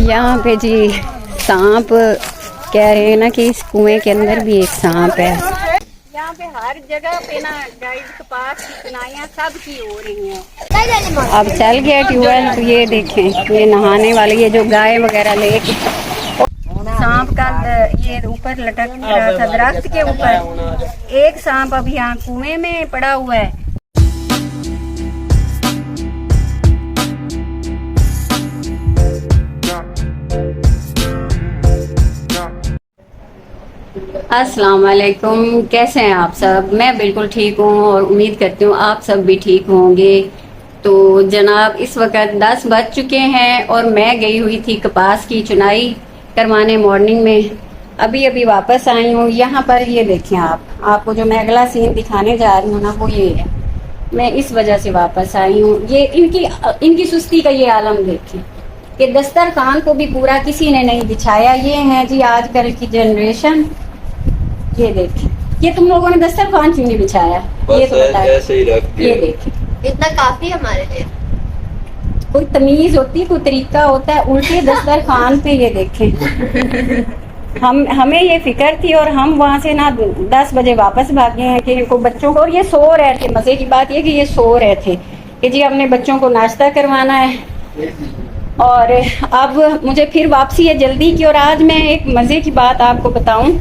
यहाँ पे जी सांप कह रहे हैं ना कि इस कुएं के अंदर भी एक सांप है। यहाँ पे हर जगह पे ना गाइस कपास की चुनाइयाँ सब की हो रही हैं। अब चल गया ट्यूबवेल, तो ये देखें ये नहाने वाले ये जो गाय वगैरह लेके सांप का ये ऊपर लटक रहा था दरख्त के ऊपर। एक सांप अब यहाँ कुएं में पड़ा हुआ है। अस्सलाम वालेकुम, कैसे हैं आप सब? मैं बिल्कुल ठीक हूँ और उम्मीद करती हूँ आप सब भी ठीक होंगे। तो जनाब इस वक्त 10 बज चुके हैं और मैं गई हुई थी कपास की चुनाई करवाने मॉर्निंग में। अभी अभी वापस आई हूँ। यहाँ पर ये देखें आपको जो मैं अगला सीन दिखाने जा रही हूँ ना वो ये है। मैं इस वजह से वापस आई हूँ। ये इनकी सुस्ती का ये आलम देखें कि दस्तरखान को भी पूरा किसी ने नहीं बिछाया। ये है जी आजकल की जनरेशन। ये देखिए, ये तुम लोगों ने दस्तरखान क्यों नहीं बिछाया? ये तो बताइए। ये देखिए, इतना काफी हमारे लिए। कोई तमीज होती, कोई तरीका होता है। उल्टे दस्तरखान पे ये देखें। हमें ये फिक्र थी और हम वहाँ से ना 10 बजे वापस भागे हैं कि इनको बच्चों को, और ये सो रहे थे। मजे की बात ये कि ये सो रहे थे कि जी हमने बच्चों को नाश्ता करवाना है और अब मुझे फिर वापसी है जल्दी की। और आज मैं एक मजे की बात आपको बताऊं,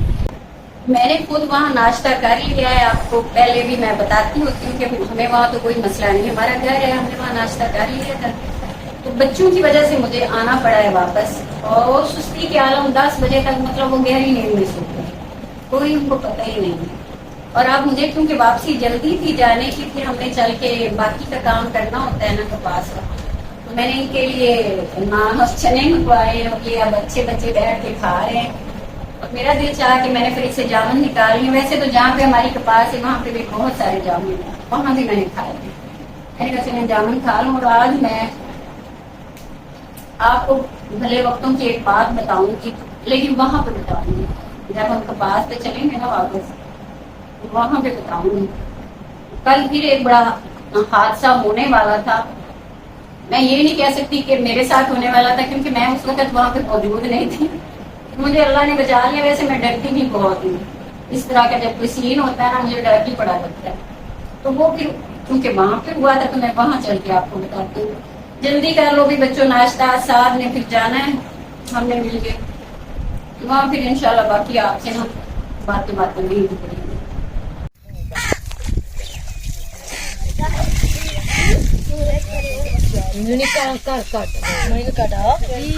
मैंने खुद वहाँ नाश्ता कर लिया है। आपको पहले भी मैं बताती होती हूँ कि हमें वहाँ तो कोई मसला नहीं, हमारा घर है, हमने वहाँ नाश्ता कर लिया था। तो बच्चों की वजह से मुझे आना पड़ा है वापस। और सुस्ती के आलम 10 बजे तक, मतलब वो गहरी नींद में सोते, कोई उनको पता ही नहीं। और अब मुझे क्योंकि वापसी जल्दी थी जाने की, फिर हमने चल के बाकी का काम करना होता है ना कपास का। तो मैंने इनके लिए नान और चने मंगवाए और ये अब अच्छे बच्चे बैठ के खा रहे हैं। और मेरा दिल चाहा कि मैंने फ्रिज से जामुन निकाल ली। वैसे तो जहाँ पे हमारी कपास है वहाँ पे भी बहुत सारे जामुन है, वहाँ भी मैंने खाए थे। मैंने कहा मैं जामुन खा लूँ। और आज मैं आपको भले वक्तों की एक बात बताऊंगी, लेकिन वहाँ पे बताऊंगी जब हम कपास पे चलेंगे ना वापस, वहाँ पे बताऊंगी। कल फिर एक बड़ा हादसा होने वाला था। मैं ये नहीं कह सकती कि मेरे साथ होने वाला था क्योंकि मैं उस वक्त वहाँ पे मौजूद नहीं थी। मुझे अल्लाह ने बचा लिया। वैसे मैं डरती भी बहुत हूँ। इस तरह का जब कोई सीन होता है ना मुझे डर भी पड़ा लगता है। तो वो फिर क्योंकि वहाँ पे हुआ था तो मैं वहाँ चल के आपको बताती हूँ। जल्दी कर लो भी बच्चों, नाश्ता साथ ने फिर जाना है हमने मिल के वहाँ। फिर इंशाल्लाह बाकी आपसे ना बातें नहीं करेंगे।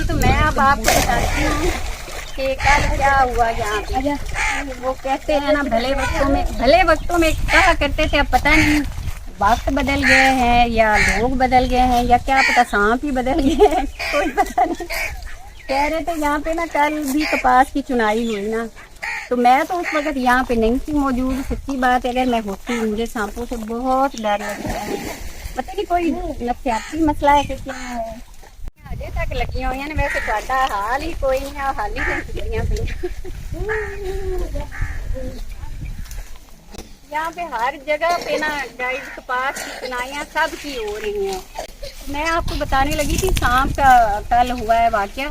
तो मैं अब आपको बताती हूँ कि कल क्या हुआ यहाँ पे। वो कहते हैं ना भले वक्तों में कहा करते थे, अब पता नहीं वक्त बदल गए हैं या लोग बदल गए हैं या क्या पता सांप ही बदल गए हैं, कोई पता नहीं। कह रहे थे यहाँ पे ना कल भी कपास की चुनाई हुई ना, तो मैं तो उस वक्त यहाँ पे नहीं थी मौजूद। सच्ची बात है, अगर मैं होती मुझे सांपों से बहुत डर लगता है। पता नहीं कोई नफसियाती मसला है कि क्या है। अजे तक लगी हुई है। वैसे ਤੁਹਾਡਾ हाल ही कोई नहीं है, हाल ही छुट्टियां यहाँ पे हर जगह पे ना गाइस कपास की चुनाइयाँ सब की हो रही हैं। मैं आपको बताने लगी थी सांप का कल हुआ है वाकया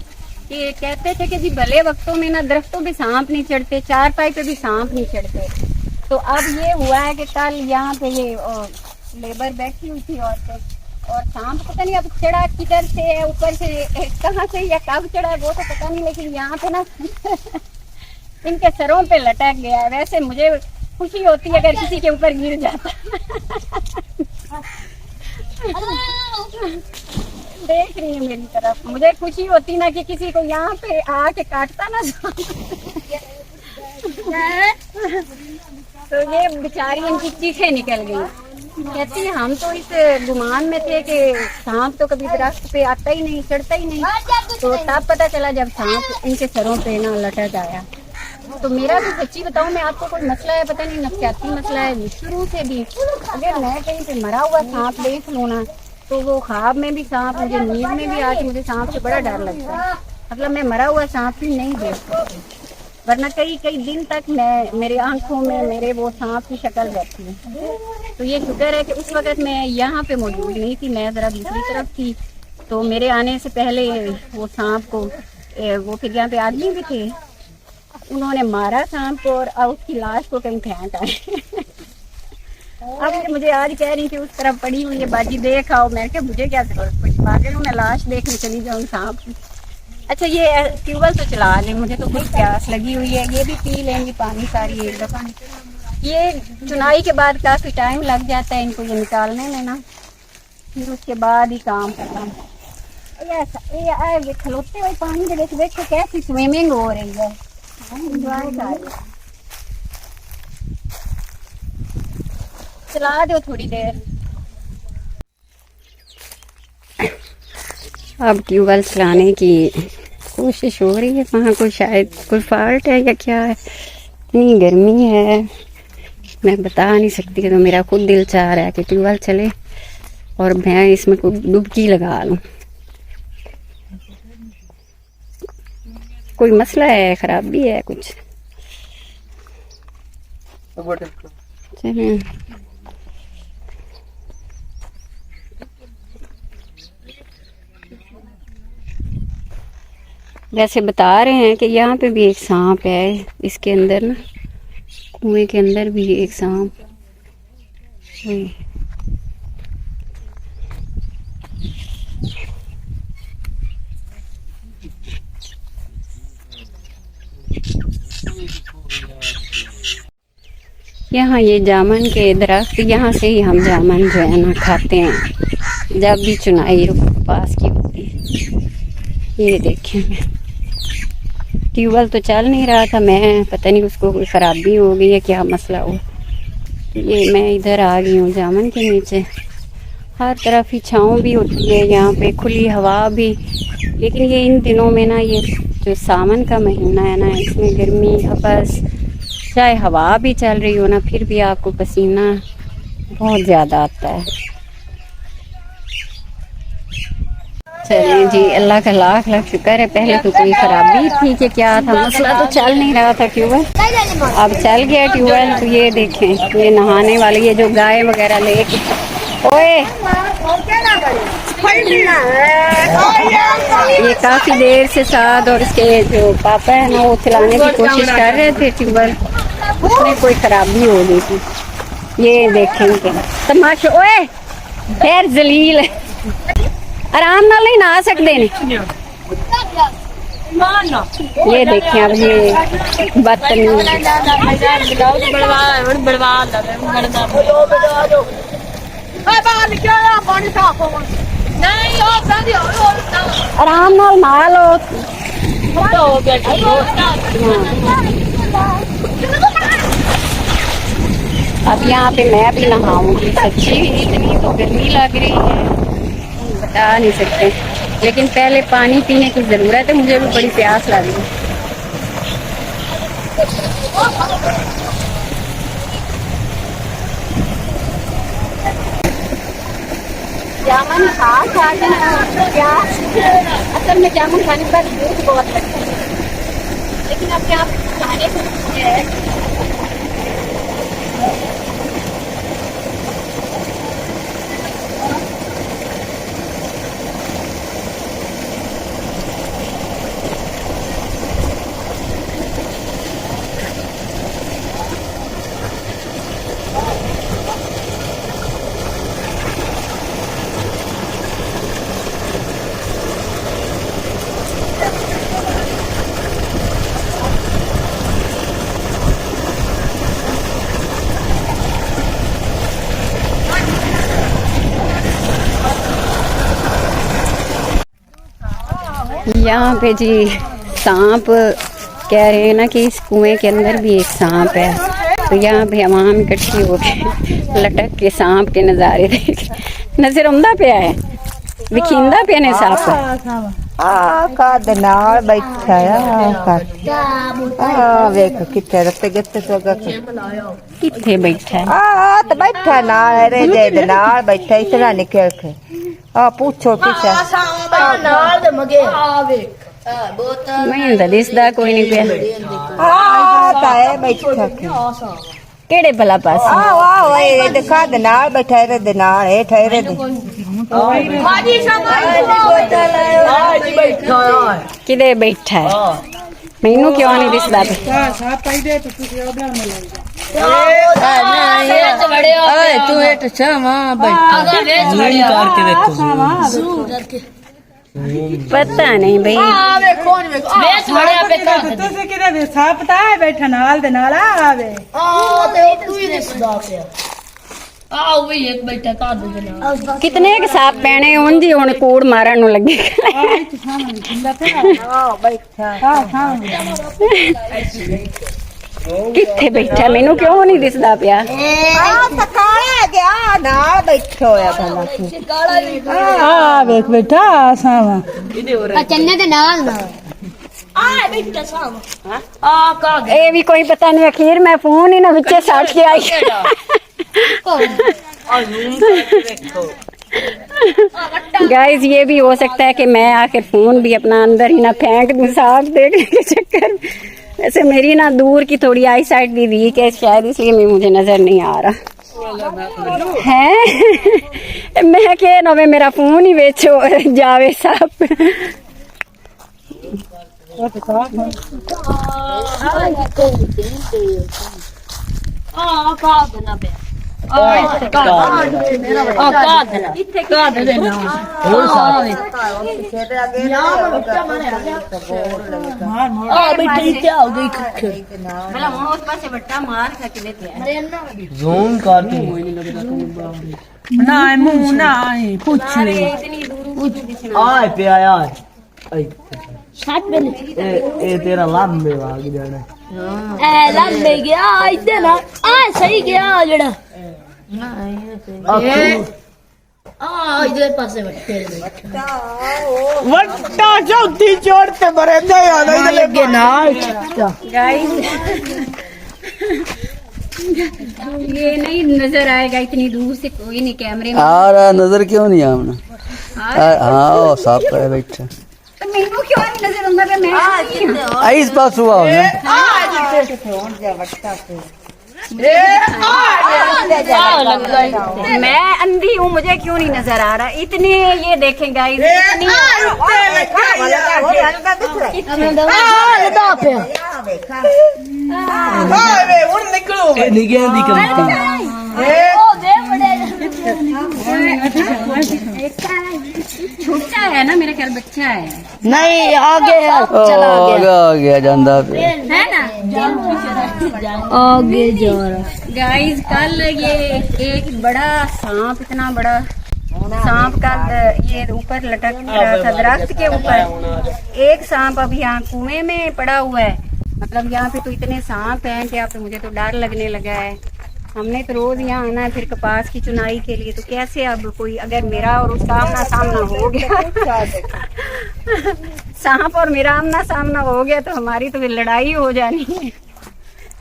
कि कहते थे कि जी भले वक्तों में ना दरख्तों पे सांप नहीं चढ़ते, चारपाई पे भी सांप नहीं चढ़ते। तो अब ये हुआ है कि कल यहाँ पे ये लेबर बैठी हुई थी और सांप पता नहीं अब चढ़ा किधर से है, ऊपर से कहाँ से या कब चढ़ा है वो तो पता नहीं, लेकिन यहाँ पे ना इनके सरों पे लटक गया है। वैसे मुझे खुशी होती है अगर किसी के ऊपर गिर जाता। देख रही है मेरी तरफ, मुझे खुशी होती ना कि किसी को यहाँ पे आके काटता ना। तो ये बेचारी इनकी चीखें निकल गई। कहती है हम तो इस गुमान में थे कि सांप तो कभी दरख्त पे आता ही नहीं, चढ़ता ही नहीं। तो तब पता चला जब सांप इनके सरों पे ना लटक आया। तो मेरा भी सच्ची बताऊं मैं आपको, कोई मसला है पता नहीं, नफसियाती मसला है शुरू से भी। अगर मैं कहीं पे मरा हुआ सांप देख लूँ ना तो वो ख्वाब में भी सांप, मुझे नींद में भी आके मुझे सांप से बड़ा डर लगता है। मतलब मैं मरा हुआ सांप भी नहीं देख सकती, वरना कई दिन तक मेरे आंखों में मेरे वो सांप की शक्ल रहती है। तो ये शुक्र है कि उस वक्त मैं यहाँ पे मौजूद नहीं थी, मैं जरा दूसरी तरफ थी। तो मेरे आने से पहले वो सांप को वो फिर यहाँ पे आदमी भी थे, उन्होंने मारा सांप को और उसकी लाश को कहीं फेंक आए। अब मुझे आज कह रही थी उस तरफ पड़ी हुई है बाजी देख आओ, मैं क्या मुझे क्या जरूरत पड़ी, भागे मैं लाश देखने चली जाऊँ सांप की। अच्छा ये ट्यूबवेल तो चला ले, मुझे तो कुछ प्यास लगी हुई है, ये भी पी लेंगी पानी सारी एक दफ़ा। ये चुनाई के बाद काफ़ी टाइम लग जाता है इनको ये निकालने में ना, फिर उसके बाद ही काम करना। ये खलोते हुए पानी में देख के कैसी स्विमिंग हो रही है, चला दो थोड़ी देर। अब ट्यूबवेल चलाने की कोशिश हो रही है, वहाँ कोई शायद कोई फॉल्ट है या क्या है, इतनी गर्मी है मैं बता नहीं सकती। तो मेरा खुद दिल चाह रहा है कि ट्यूबवेल चले और मैं इसमें कोई डुबकी लगा लूँ। कोई मसला है, खराबी है कुछ? चलिए जैसे बता रहे हैं कि यहाँ पे भी एक सांप है, इसके अंदर ना कुएं के अंदर भी एक सांप। यहाँ ये जामुन के दरख्त, यहाँ से ही हम जामुन जो है ना खाते हैं जब भी चुनाई पास की होती है। ये देखें ट्यूबवेल तो चल नहीं रहा था, मैं पता नहीं उसको कोई ख़राबी हो गई है क्या मसला हो। ये मैं इधर आ गई हूँ जामुन के नीचे, हर तरफ ही छाँव भी होती है यहाँ पे, खुली हवा भी। लेकिन ये इन दिनों में ना, ये जो सावन का महीना है ना, इसमें गर्मी हबस, चाहे हवा भी चल रही हो ना फिर भी आपको पसीना बहुत ज़्यादा आता है। चलिए जी, अल्लाह का लाख लाख शुक्र है। पहले तो कोई खराबी थी कि क्या था मसला, तो चल नहीं रहा था ट्यूबवेल, अब चल गया ट्यूबवेल। तो ये देखें, ये नहाने वाले, ये जो गाय वगैरह लेके, ओए ये काफ़ी देर से साथ और इसके जो पापा है ना वो चलाने की कोशिश कर रहे थे ट्यूबवेल, उसमें कोई खराबी हो गई थी। ये देखेंगे तमाशा, ओए फिर जलील आराम नाल नहीं नहा सकते ने। ये देखें अब ये बदतमीज, आराम नाल नहा लो। अब यहाँ पे मैं भी नहाऊंगी, सच्ची इतनी तो गर्मी लग रही है बता नहीं सकते, लेकिन पहले पानी पीने की ज़रूरत है, मुझे भी बड़ी प्यास लग रही है। जामुन खा प्यास, असल में जामुन खाने पर भूख बहुत लगती है, लेकिन अब क्या खाने को है। यहाँ पे जी सांप कह रहे हैं ना कि इस कुएं के अंदर भी एक सांप है, तो यहाँ पे आवाम इकट्ठी हो के लटक के सांप के नज़ारे देख, नजर आंदा पे है विखींदा पे ने सांप काद नाल बैठा वेख किथे रते गते तो किथे बैठा है, तो बैठा नाल रे दे नाल बैठा इतना निकल के पूछो किसे नाल दे मगे मैं दिसदा कोई नहीं पे ताए बैठा केड़े भला पास वाह वाह ये देखा दे नाल बैठा रे दे नाल हे ठहरे दे किधे बैठा है मैनू क्यों नहीं दिसदा तू हेठ छावा पता नहीं भाई पता है बैठा नाल दे नाल आवे कितने के साफ पहने उन जी हुन कूड़ मारन नु लगे किथे बैठा मैनू क्यों नहीं दिसदा पिया वेख बैठा सावा चन्ने दे नाल ए भी कोई पता नहीं अखीर मैं फोन ही ना विचे साट के आई गाइस ये भी हो सकता है कि मैं आखिर फोन भी अपना अंदर ही ना फेंक दूं साफ देखने के चक्कर में। वैसे मेरी ना दूर की थोड़ी आई साइड भी वीक है शायद इसलिए मैं मुझे नजर नहीं आ रहा है मैं के ना मेरा फोन ही बेचो जावे साहब ज़ूम कर तू ना मुंह ना पूछ आए पे यार ए तेरा लंबे भाग जाना लंबे गया इधर ना सही गया जड़ा इधर पासे वट्टा चौथी चोट ते मरे दे यार लगे नाल गाइस ये नहीं नजर आएगा इतनी दूर से कोई नहीं कैमरे में आ रहा नजर क्यों नहीं आना हाँ साफ करे बैठा तो मैनू क्यों नहीं नजर आंदा पे मैं इस पास हुआ हो मैं अंधी हूँ मुझे क्यों नहीं नजर आ रहा इतने ये देखें गाइस निगह दी कमती छोटा है ना मेरा ख्याल बच्चा है नहीं आगे चला आ गया जांदा पे है ना आगे जा रहा गाइस कल ये एक बड़ा सांप इतना बड़ा सांप का ये ऊपर लटक रहा था दरख्त के ऊपर एक सांप अभी यहाँ कुएं में पड़ा हुआ है मतलब यहाँ पे तो इतने सांप हैं कि आप मुझे तो डर लगने लगा है हमने तो रोज यहाँ आना है फिर कपास की चुनाई के लिए तो कैसे अब कोई अगर मेरा और उसका आमना सामना हो गया सांप और मेरा आमना सामना हो गया तो हमारी तो फिर लड़ाई हो जानी है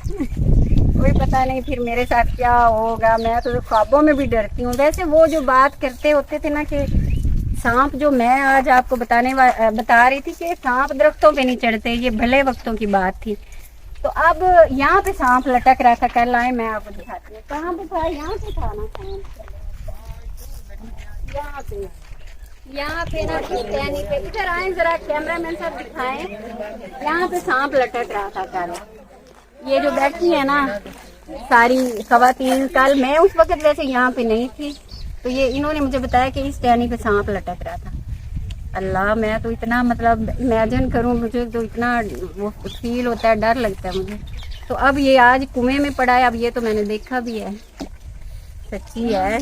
कोई पता नहीं फिर मेरे साथ क्या होगा मैं तो ख्वाबों में भी डरती हूँ वैसे वो जो बात करते होते थे ना कि सांप जो मैं आज आपको बता रही थी कि सांप दरख्तों पे नहीं चढ़ते ये भले वक्तों की बात थी तो अब यहाँ पे सांप लटक रहा था कल आए मैं आपको दिखाती हूँ कहाँ पे था यहाँ पे था ना सांप यहाँ पे ना टहनी पे इधर आए जरा कैमरामैन साहब दिखाएं यहाँ पे सांप लटक रहा था कल ये जो बैठी है ना सारी खवातीन कल मैं उस वक्त वैसे यहाँ पे नहीं थी तो ये इन्होंने मुझे बताया कि इस टहनी पे सांप लटक रहा था अल्लाह मैं तो इतना मतलब इमेजिन करूं मुझे तो इतना वो फील होता है डर लगता है मुझे तो अब ये आज कुएं में पड़ा है अब ये तो मैंने देखा भी है सच्ची है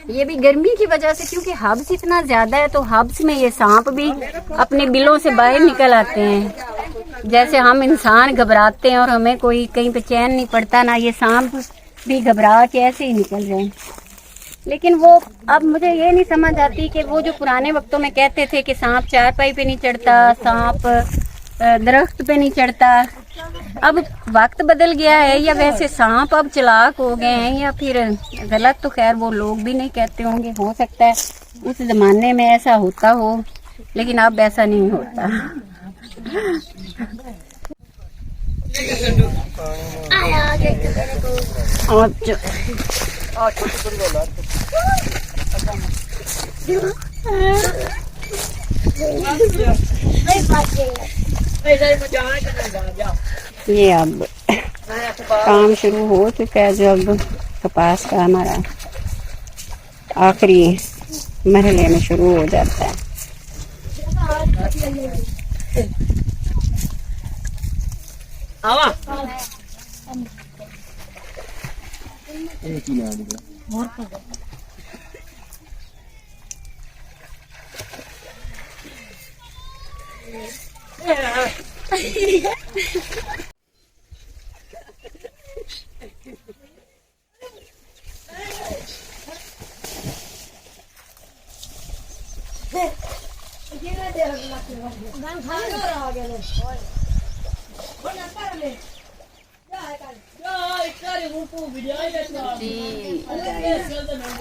ये भी गर्मी की वजह से क्योंकि हब्स इतना ज्यादा है तो हब्स में ये सांप भी अपने बिलों से बाहर निकल आते हैं जैसे हम इंसान घबराते हैं और हमें कोई कहीं पे चैन नहीं पड़ता ना ये सांप भी घबरा के ऐसे ही निकल रहे हैं लेकिन वो अब मुझे ये नहीं समझ आती कि वो जो पुराने वक्तों में कहते थे कि सांप चारपाई पे नहीं चढ़ता सांप दरख्त पे नहीं चढ़ता अब वक्त बदल गया है या वैसे सांप अब चालाक हो गए हैं या फिर गलत तो खैर वो लोग भी नहीं कहते होंगे हो सकता है उस जमाने में ऐसा होता हो लेकिन अब ऐसा नहीं होता अच्छा ये अब काम शुरू हो चुका है, जो अब कपास का हमारा आखिरी मरहले में शुरू हो जाता है।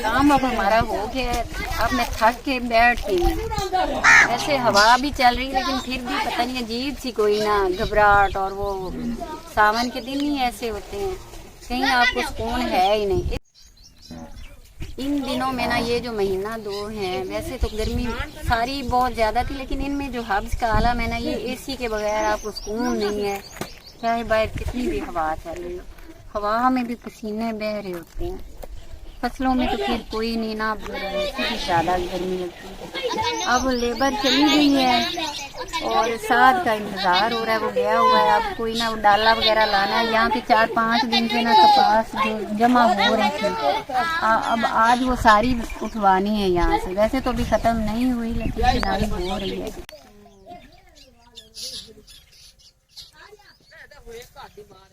काम अब हमारा हो गया है। अब मैं थक के बैठ गई हूँ। ऐसे हवा भी चल रही है, लेकिन फिर भी पता नहीं अजीब सी कोई ना घबराहट, और वो सावन के दिन ही ऐसे होते हैं, कहीं आपको सुकून है ही नहीं। इन दिनों में ना ये जो महीना 2 है, वैसे तो गर्मी सारी बहुत ज़्यादा थी, लेकिन इनमें जो हब्स का आलम है ना, ये एसी के बगैर आपको सुकून नहीं है। चाहे बाहर कितनी भी हवा चल रही हो, हवा में भी पसीने बह रहे होते हैं। फसलों में तो फिर कोई नहीं ना, भी ज़्यादा गर्मी लगती है। अब लेबर चली गई है और साथ का इंतज़ार हो रहा है, वो गया हुआ है। अब कोई ना डाला वगैरह लाना है। यहाँ पे 4-5 दिन से ना कपास जो जमा हो रही थी, अब आज वो सारी उठवानी है यहाँ से। वैसे तो अभी ख़त्म नहीं हुई, लेकिन फिलहाल हो रही है।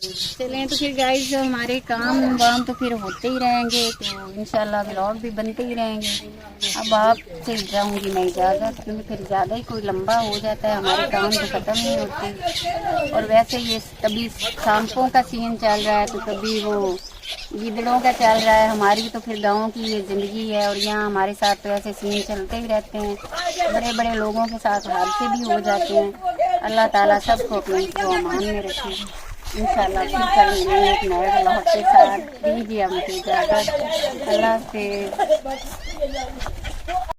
चलें तो फिर गाइस, हमारे काम वाम तो फिर होते ही रहेंगे, तो इंशाल्लाह व्लॉग भी बनते ही रहेंगे। अब आपसे जाऊंगी मैं इजाज़त, क्योंकि फिर ज़्यादा ही कोई लंबा हो जाता है, हमारे काम तो ख़त्म नहीं होते। और वैसे ये कभी सांपों का सीन चल रहा है, तो कभी वो गिदड़ों का चल रहा है। हमारी तो फिर गाँव की ये ज़िंदगी है, और यहाँ हमारे साथ तो ऐसे सीन चलते ही रहते हैं। बड़े बड़े लोगों के साथ हादसे भी हो जाते हैं। अल्लाह ताला सबको अपने अमान में रखे। इंशाल्लाह फिर कल मिलेंगे एक नए व्लॉग के साथ। दीजिए मुझे इजाज़त। अल्लाह हाफ़िज़।